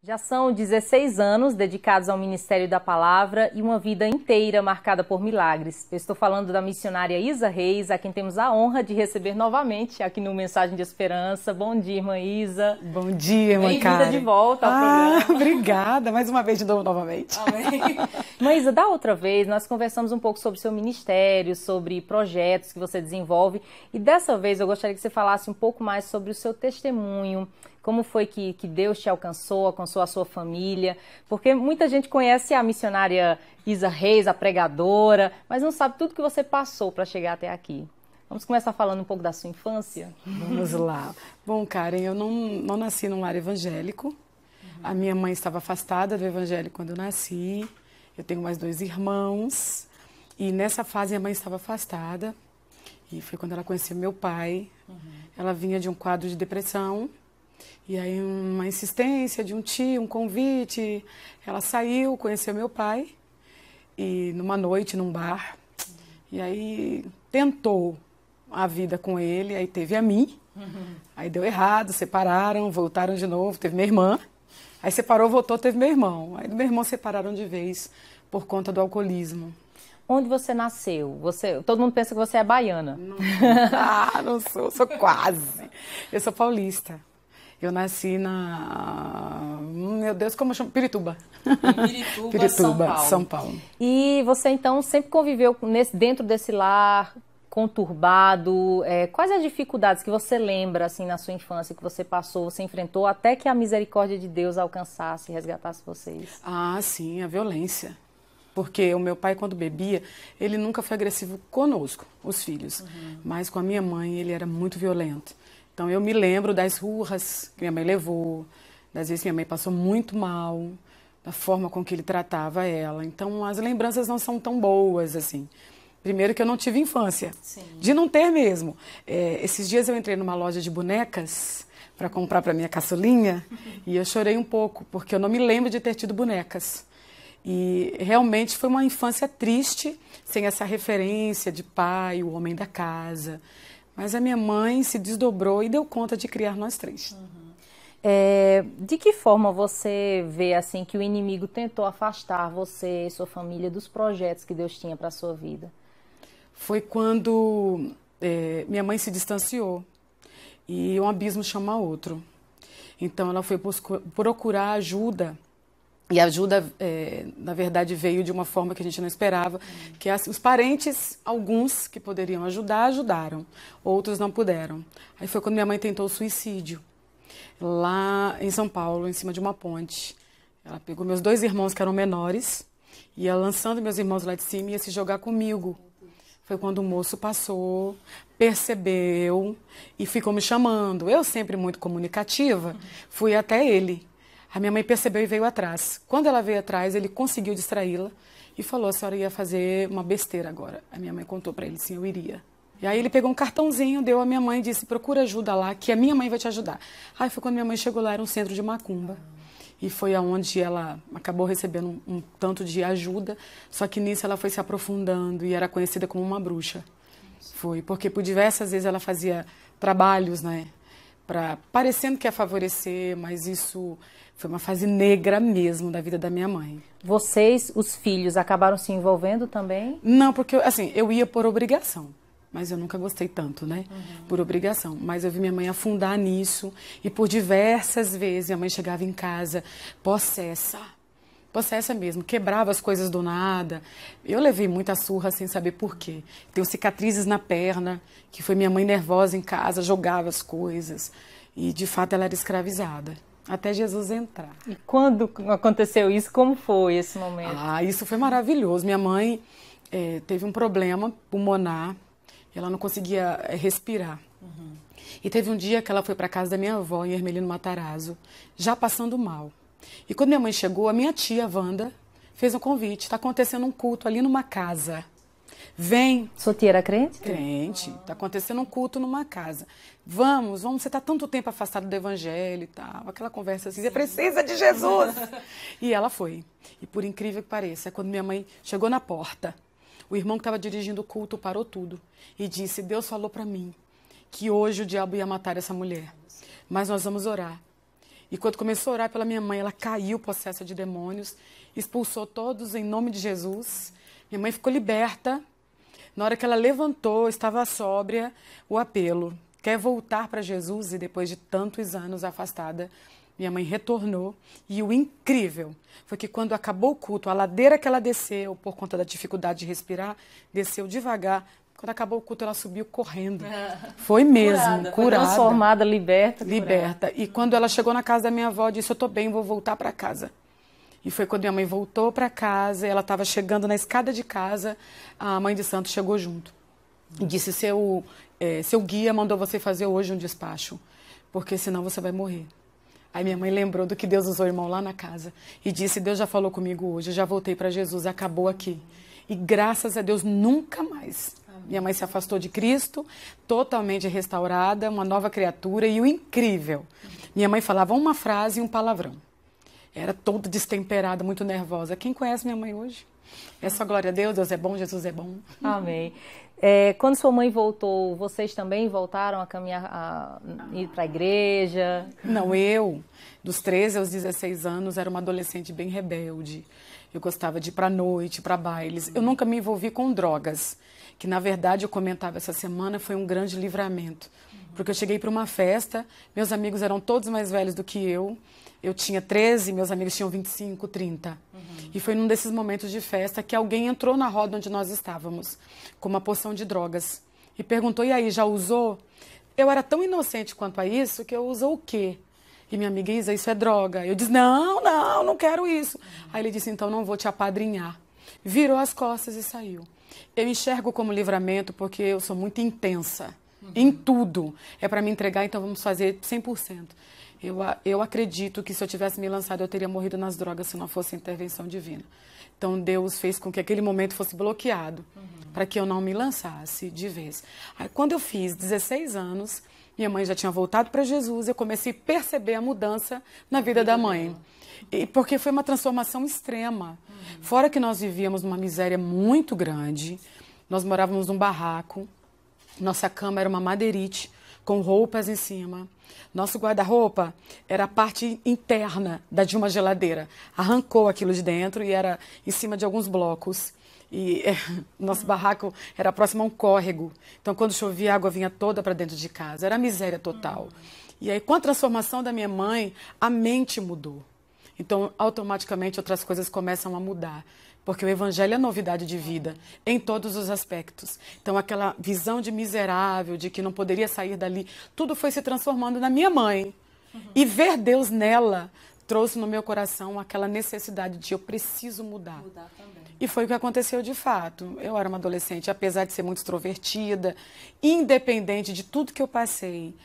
Já são 16 anos dedicados ao Ministério da Palavra e uma vida inteira marcada por milagres. Eu estou falando da missionária Isa Reis, a quem temos a honra de receber novamente aqui no Mensagem de Esperança. Bom dia, irmã Isa. Bom dia, irmã Karen. Bem-vinda de volta ao programa. Obrigada, mais uma vez de novo, novamente. Amém. Irmã Isa, da outra vez nós conversamos um pouco sobre o seu ministério, sobre projetos que você desenvolve, e dessa vez eu gostaria que você falasse um pouco mais sobre o seu testemunho. Como foi que Deus te alcançou a sua família? Porque muita gente conhece a missionária Isa Reis, a pregadora, mas não sabe tudo que você passou para chegar até aqui. Vamos começar falando um pouco da sua infância? Vamos lá. Bom, Karen, eu não nasci num lar evangélico. A minha mãe estava afastada do evangelho quando eu nasci. Eu tenho mais 2 irmãos. E nessa fase a mãe estava afastada. E foi quando ela conheceu meu pai. Ela vinha de um quadro de depressão. E aí uma insistência de um tio, um convite, ela saiu, conheceu meu pai, e numa noite, num bar, e aí tentou a vida com ele, aí teve a mim, aí deu errado, separaram, voltaram de novo, teve minha irmã, aí separou, voltou, teve meu irmão, aí do meu irmão separaram de vez por conta do alcoolismo. Onde você nasceu? Todo mundo pensa que você é baiana. Não sou quase, eu sou paulista. Eu nasci meu Deus, como eu chamo? Pirituba. Pirituba, São Paulo. E você, então, sempre conviveu dentro desse lar conturbado. Quais as dificuldades que você lembra, assim, na sua infância, que você passou, você enfrentou, até que a misericórdia de Deus alcançasse e resgatasse vocês? Ah, sim, a violência. Porque o meu pai, quando bebia, ele nunca foi agressivo conosco, os filhos. Mas com a minha mãe, ele era muito violento. Então, eu me lembro das surras que minha mãe levou, das vezes que minha mãe passou muito mal, da forma com que ele tratava ela. Então, as lembranças não são tão boas, assim. Primeiro que eu não tive infância, de não ter mesmo. Esses dias eu entrei numa loja de bonecas para comprar para minha caçulinha e eu chorei um pouco, porque eu não me lembro de ter tido bonecas. E realmente foi uma infância triste, sem essa referência de pai, o homem da casa. Mas a minha mãe se desdobrou e deu conta de criar nós 3. De que forma você vê assim que o inimigo tentou afastar você e sua família dos projetos que Deus tinha para a sua vida? Foi quando minha mãe se distanciou e um abismo chama outro. Então ela foi procurar ajuda. E a ajuda, na verdade, veio de uma forma que a gente não esperava, que os parentes, alguns que poderiam ajudar, ajudaram, outros não puderam. Aí foi quando minha mãe tentou o suicídio, lá em São Paulo, em cima de uma ponte. Ela pegou meus 2 irmãos, que eram menores, ia lançando meus irmãos lá de cima e ia se jogar comigo. Foi quando o moço passou, percebeu e ficou me chamando. Eu, sempre muito comunicativa, fui até ele. A minha mãe percebeu e veio atrás. Quando ela veio atrás, ele conseguiu distraí-la e falou: a senhora ia fazer uma besteira agora. A minha mãe contou para ele: sim, eu iria. E aí ele pegou um cartãozinho, deu à minha mãe e disse: procura ajuda lá, que a minha mãe vai te ajudar. Aí foi quando minha mãe chegou lá, era um centro de macumba. E foi aonde ela acabou recebendo um tanto de ajuda, só que nisso ela foi se aprofundando e era conhecida como uma bruxa. Foi, porque por diversas vezes ela fazia trabalhos, né? Parecendo que ia favorecer, mas isso foi uma fase negra mesmo da vida da minha mãe. Vocês, os filhos, acabaram se envolvendo também? Não, porque assim, eu ia por obrigação, mas eu nunca gostei tanto, né? Por obrigação. Mas eu vi minha mãe afundar nisso e por diversas vezes minha mãe chegava em casa possessa mesmo, quebrava as coisas do nada. Eu levei muita surra sem saber por quê. Tenho cicatrizes na perna, que foi minha mãe nervosa em casa, jogava as coisas. E, de fato, ela era escravizada, até Jesus entrar. E quando aconteceu isso, como foi esse momento? Isso foi maravilhoso. Minha mãe teve um problema pulmonar, ela não conseguia respirar. E teve um dia que ela foi para casa da minha avó, em Hermelino Matarazzo, já passando mal. E quando minha mãe chegou, a minha tia, Wanda, fez um convite. Está acontecendo um culto ali numa casa. Vem. Sua tia era crente? Crente. Está acontecendo um culto numa casa. Vamos, você está tanto tempo afastado do evangelho e tal. Aquela conversa assim, você precisa de Jesus. E ela foi. E por incrível que pareça, quando minha mãe chegou na porta, o irmão que estava dirigindo o culto parou tudo e disse: Deus falou para mim que hoje o diabo ia matar essa mulher, mas nós vamos orar. E quando começou a orar pela minha mãe, ela caiu possessa de demônios, expulsou todos em nome de Jesus. Minha mãe ficou liberta. Na hora que ela levantou, estava sóbria, o apelo. Quer voltar para Jesus? E depois de tantos anos afastada, minha mãe retornou. E o incrível foi que quando acabou o culto, a ladeira que ela desceu, por conta da dificuldade de respirar, desceu devagar. Quando acabou o culto, ela subiu correndo. Foi mesmo, curada. Transformada, liberta. Liberta. Curada. E quando ela chegou na casa da minha avó, disse, eu estou bem, vou voltar para casa. E foi quando minha mãe voltou para casa, ela estava chegando na escada de casa, a mãe de santo chegou junto. E disse, seu guia mandou você fazer hoje um despacho, porque senão você vai morrer. Aí minha mãe lembrou do que Deus usou o irmão lá na casa e disse, Deus já falou comigo hoje, eu já voltei para Jesus, acabou aqui. E graças a Deus, nunca mais. Amém. Minha mãe se afastou de Cristo, totalmente restaurada, uma nova criatura. E o incrível, minha mãe falava uma frase e um palavrão. Era toda destemperada, muito nervosa. Quem conhece minha mãe hoje? É só glória a Deus, Deus é bom, Jesus é bom. Amém. Quando sua mãe voltou, vocês também voltaram a caminhar, a ir para a igreja? Não, eu, dos 13 aos 16 anos, era uma adolescente bem rebelde. Eu gostava de ir para noite, para bailes. Eu nunca me envolvi com drogas, que na verdade eu comentava essa semana, foi um grande livramento. Porque eu cheguei para uma festa, meus amigos eram todos mais velhos do que eu. Eu tinha 13, meus amigos tinham 25, 30. E foi num desses momentos de festa que alguém entrou na roda onde nós estávamos, com uma porção de drogas. E perguntou, e aí, já usou? Eu era tão inocente quanto a isso, que eu usou o quê? E minha amiga, Isa, isso é droga. Eu disse, não quero isso. Aí ele disse, então não vou te apadrinhar. Virou as costas e saiu. Eu enxergo como livramento porque eu sou muito intensa. Em tudo. É para me entregar, então vamos fazer 100%. Eu acredito que se eu tivesse me lançado, eu teria morrido nas drogas se não fosse intervenção divina. Então Deus fez com que aquele momento fosse bloqueado, para que eu não me lançasse de vez. Aí, quando eu fiz 16 anos, minha mãe já tinha voltado para Jesus, eu comecei a perceber a mudança na vida da mãe. E porque foi uma transformação extrema. Fora que nós vivíamos numa miséria muito grande, nós morávamos num barraco, nossa cama era uma madeirite, com roupas em cima. Nosso guarda-roupa era a parte interna de uma geladeira. Arrancou aquilo de dentro e era em cima de alguns blocos. E nosso barraco era próximo a um córrego. Então, quando chovia, a água vinha toda para dentro de casa. Era miséria total. E aí, com a transformação da minha mãe, a mente mudou. Então, automaticamente, outras coisas começam a mudar. Porque o evangelho é novidade de vida, em todos os aspectos. Então, aquela visão de miserável, de que não poderia sair dali, tudo foi se transformando na minha mãe. E ver Deus nela trouxe no meu coração aquela necessidade de eu preciso mudar. E foi o que aconteceu de fato. Eu era uma adolescente, apesar de ser muito extrovertida, independente de tudo que eu passei.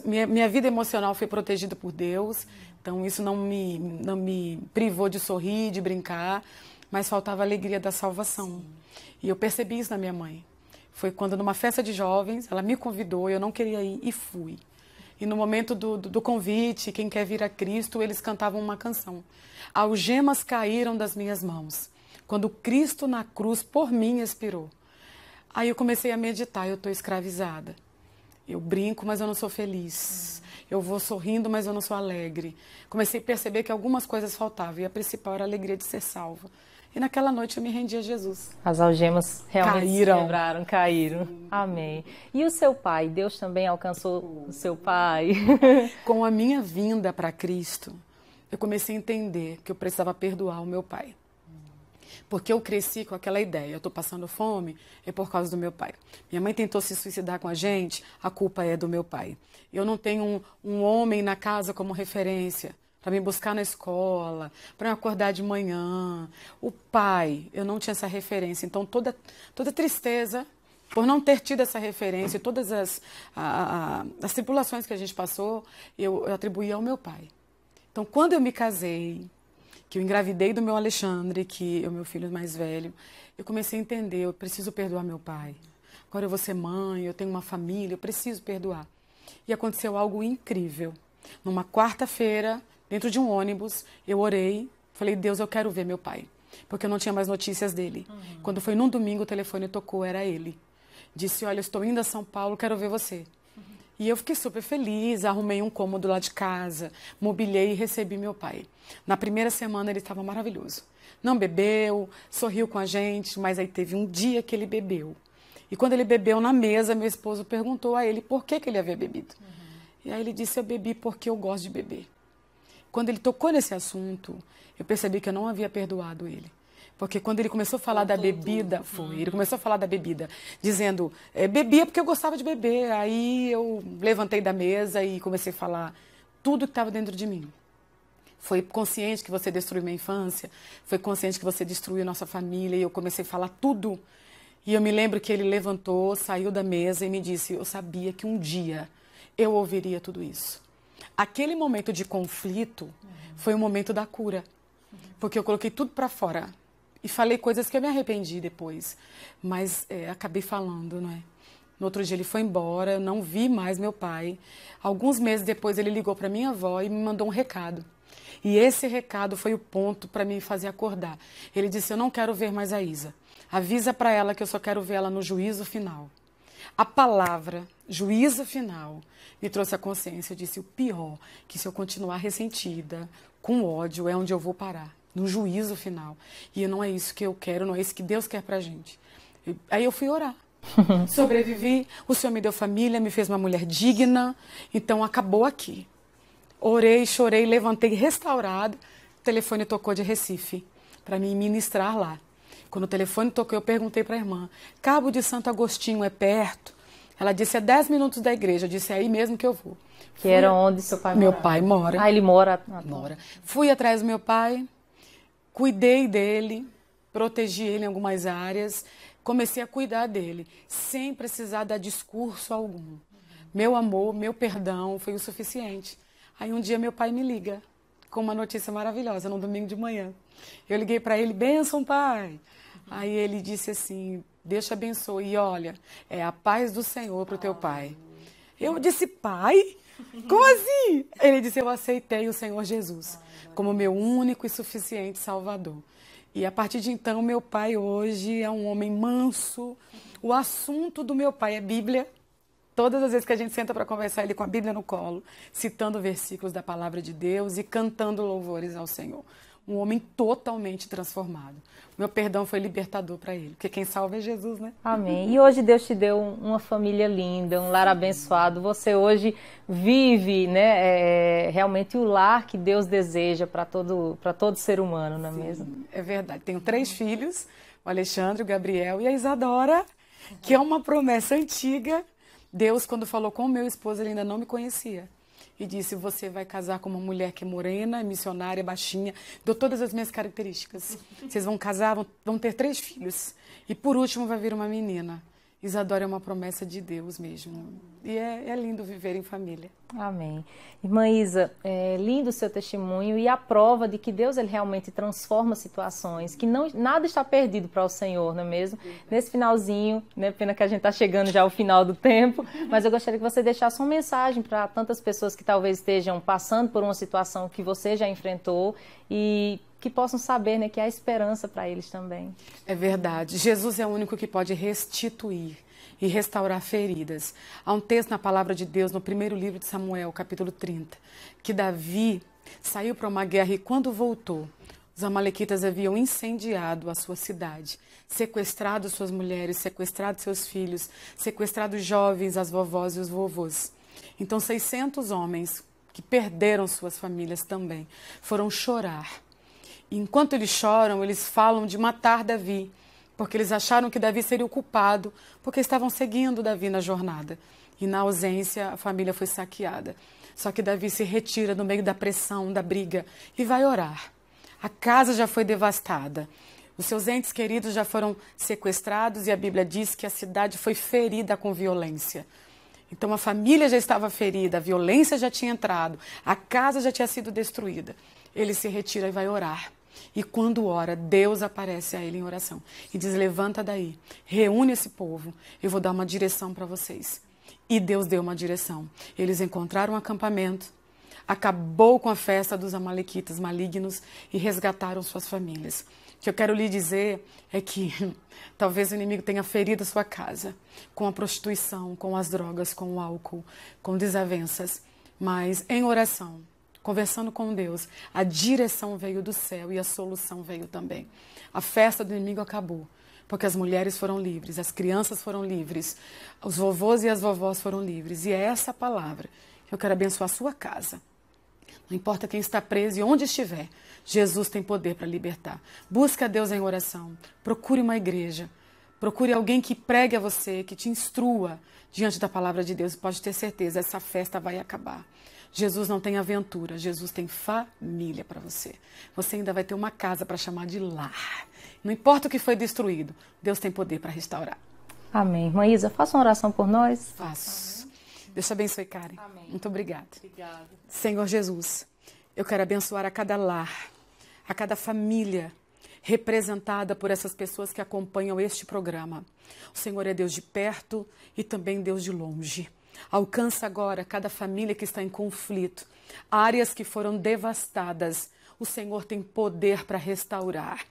Minha vida emocional foi protegida por Deus, então isso não me privou de sorrir, de brincar, mas faltava a alegria da salvação. Sim. E eu percebi isso na minha mãe. Foi quando, numa festa de jovens, ela me convidou, eu não queria ir e fui. E no momento do convite, quem quer vir a Cristo, eles cantavam uma canção. Algemas caíram das minhas mãos, quando Cristo na cruz por mim expirou. Aí eu comecei a meditar, eu estou escravizada. Eu brinco, mas eu não sou feliz. Eu vou sorrindo, mas eu não sou alegre. Comecei a perceber que algumas coisas faltavam, e a principal era a alegria de ser salva. E naquela noite eu me rendi a Jesus. As algemas realmente quebraram, caíram. Sim. Amém. E o seu pai? Deus também alcançou o seu pai? Com a minha vinda para Cristo, eu comecei a entender que eu precisava perdoar o meu pai. Porque eu cresci com aquela ideia, eu estou passando fome, é por causa do meu pai. Minha mãe tentou se suicidar com a gente, a culpa é do meu pai. Eu não tenho um homem na casa como referência para me buscar na escola, para me acordar de manhã. O pai, eu não tinha essa referência. Então, toda tristeza por não ter tido essa referência, todas as tribulações que a gente passou, eu atribuía ao meu pai. Então, quando eu me casei, que eu engravidei do meu Alexandre, que é o meu filho mais velho, eu comecei a entender, eu preciso perdoar meu pai. Agora eu vou ser mãe, eu tenho uma família, eu preciso perdoar. E aconteceu algo incrível. Numa quarta-feira, dentro de um ônibus, eu orei, falei, Deus, eu quero ver meu pai. Porque eu não tinha mais notícias dele. Quando foi num domingo, o telefone tocou, era ele. Disse, olha, eu estou indo a São Paulo, quero ver você. E eu fiquei super feliz, arrumei um cômodo lá de casa, mobiliei e recebi meu pai. Na primeira semana ele estava maravilhoso. Não bebeu, sorriu com a gente, mas aí teve um dia que ele bebeu. E quando ele bebeu na mesa, meu esposo perguntou a ele por que ele havia bebido. E aí ele disse, eu bebi porque eu gosto de beber. Quando ele tocou nesse assunto, eu percebi que eu não havia perdoado ele. Porque quando ele começou a falar da bebida, ele começou a falar da bebida, dizendo, bebia porque eu gostava de beber. Aí eu levantei da mesa e comecei a falar tudo que estava dentro de mim. Foi consciente que você destruiu minha infância, foi consciente que você destruiu nossa família, e eu comecei a falar tudo. E eu me lembro que ele levantou, saiu da mesa e me disse, eu sabia que um dia eu ouviria tudo isso. Aquele momento de conflito foi o momento da cura, porque eu coloquei tudo para fora. E falei coisas que eu me arrependi depois, mas acabei falando, não é? No outro dia ele foi embora, eu não vi mais meu pai. Alguns meses depois ele ligou para minha avó e me mandou um recado. E esse recado foi o ponto para me fazer acordar. Ele disse, eu não quero ver mais a Isa. Avisa para ela que eu só quero ver ela no juízo final. A palavra juízo final me trouxe a consciência. Eu disse, o pior, que se eu continuar ressentida, com ódio, é onde eu vou parar. No juízo final. E não é isso que eu quero, não é isso que Deus quer pra gente. Aí eu fui orar. Sobrevivi, o Senhor me deu família, me fez uma mulher digna, então acabou aqui. Orei, chorei, levantei restaurado, o telefone tocou de Recife, para me ministrar lá. Quando o telefone tocou, eu perguntei para a irmã, Cabo de Santo Agostinho é perto? Ela disse, é 10 minutos da igreja. Eu disse, é aí mesmo que eu vou. Que era onde seu pai Meu morava? pai mora. Ah, ele mora? Mora. Fui atrás do meu pai, cuidei dele, protegi ele em algumas áreas, comecei a cuidar dele, sem precisar dar discurso algum. Meu amor, meu perdão foi o suficiente. Aí um dia meu pai me liga com uma notícia maravilhosa, no domingo de manhã. Eu liguei para ele, bênção, pai. Aí ele disse assim, Deus te abençoe. E olha, é a paz do Senhor para o teu pai. Eu disse, pai? Como assim? Ele disse, eu aceitei o Senhor Jesus como meu único e suficiente Salvador. E a partir de então, meu pai hoje é um homem manso. O assunto do meu pai é Bíblia. Todas as vezes que a gente senta para conversar, ele com a Bíblia no colo, citando versículos da palavra de Deus e cantando louvores ao Senhor. Um homem totalmente transformado. Meu perdão foi libertador para ele, porque quem salva é Jesus, né? Amém. E hoje Deus te deu uma família linda, um lar abençoado. Você hoje vive, né, realmente o lar que Deus deseja para todo ser humano, não é mesmo? É verdade. Tenho 3 filhos, o Alexandre, o Gabriel e a Isadora, que é uma promessa antiga. Deus, quando falou com o meu esposo, ele ainda não me conhecia. E disse, você vai casar com uma mulher que é morena, missionária, baixinha, deu todas as minhas características. Vocês vão casar, vão ter 3 filhos. E por último vai vir uma menina. Isadora é uma promessa de Deus mesmo. E é lindo viver em família. Amém. Irmã Isa, é lindo o seu testemunho e a prova de que Deus ele realmente transforma situações, que nada está perdido para o Senhor, não é mesmo? Nesse finalzinho, né, pena que a gente está chegando já ao final do tempo, mas eu gostaria que você deixasse uma mensagem para tantas pessoas que talvez estejam passando por uma situação que você já enfrentou e que possam saber, né, que há esperança para eles também. É verdade. Jesus é o único que pode restituir e restaurar feridas. Há um texto na palavra de Deus, no primeiro livro de Samuel, capítulo 30, que Davi saiu para uma guerra e quando voltou, os amalequitas haviam incendiado a sua cidade, sequestrado suas mulheres, sequestrado seus filhos, sequestrado os jovens, as vovós e os vovôs. Então 600 homens que perderam suas famílias também foram chorar. E enquanto eles choram, eles falam de matar Davi, porque eles acharam que Davi seria o culpado, porque estavam seguindo Davi na jornada. E na ausência, a família foi saqueada. Só que Davi se retira no meio da pressão, da briga, e vai orar. A casa já foi devastada. Os seus entes queridos já foram sequestrados e a Bíblia diz que a cidade foi ferida com violência. Então a família já estava ferida, a violência já tinha entrado, a casa já tinha sido destruída. Ele se retira e vai orar. E quando ora, Deus aparece a ele em oração e diz, levanta daí, reúne esse povo, eu vou dar uma direção para vocês. E Deus deu uma direção. Eles encontraram um acampamento, acabou com a festa dos amalequitas malignos e resgataram suas famílias. O que eu quero lhe dizer é que talvez o inimigo tenha ferido a sua casa com a prostituição, com as drogas, com o álcool, com desavenças. Mas em oração, conversando com Deus, a direção veio do céu e a solução veio também. A festa do inimigo acabou, porque as mulheres foram livres, as crianças foram livres, os vovôs e as vovós foram livres. E é essa palavra que eu quero abençoar a sua casa. Não importa quem está preso e onde estiver, Jesus tem poder para libertar. Busque a Deus em oração. Procure uma igreja. Procure alguém que pregue a você, que te instrua diante da palavra de Deus. Pode ter certeza, essa festa vai acabar. Jesus não tem aventura, Jesus tem família para você. Você ainda vai ter uma casa para chamar de lar. Não importa o que foi destruído, Deus tem poder para restaurar. Amém. Irmã Isa, faça uma oração por nós. Faço. Deus te abençoe, Karen. Amém. Muito obrigada. Obrigada. Senhor Jesus, eu quero abençoar a cada lar, a cada família representada por essas pessoas que acompanham este programa. O Senhor é Deus de perto e também Deus de longe. Alcança agora cada família que está em conflito, áreas que foram devastadas. O Senhor tem poder para restaurar.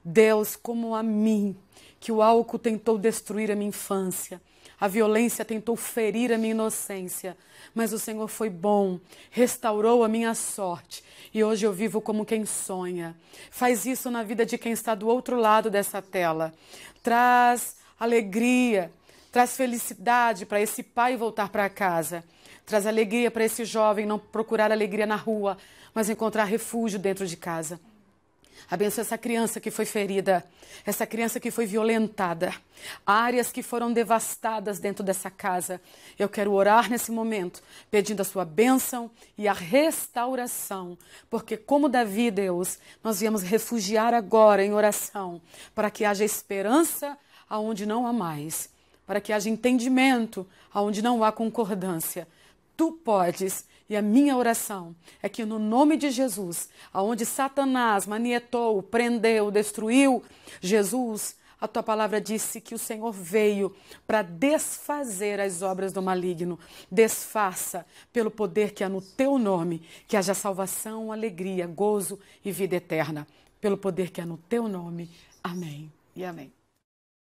Deus, como a mim, que o álcool tentou destruir a minha infância, a violência tentou ferir a minha inocência, mas o Senhor foi bom, restaurou a minha sorte e hoje eu vivo como quem sonha. Faz isso na vida de quem está do outro lado dessa tela. Traz alegria, traz felicidade para esse pai voltar para casa. Traz alegria para esse jovem não procurar alegria na rua, mas encontrar refúgio dentro de casa. Abençoa essa criança que foi ferida, essa criança que foi violentada, áreas que foram devastadas dentro dessa casa. Eu quero orar nesse momento, pedindo a sua bênção e a restauração, porque como Davi, Deus, nós viemos refugiar agora em oração, para que haja esperança aonde não há mais, para que haja entendimento aonde não há concordância. Tu podes. E a minha oração é que no nome de Jesus, aonde Satanás manietou, prendeu, destruiu, Jesus, a tua palavra disse que o Senhor veio para desfazer as obras do maligno. Desfaça pelo poder que há no teu nome, que haja salvação, alegria, gozo e vida eterna. Pelo poder que há no teu nome. Amém e amém.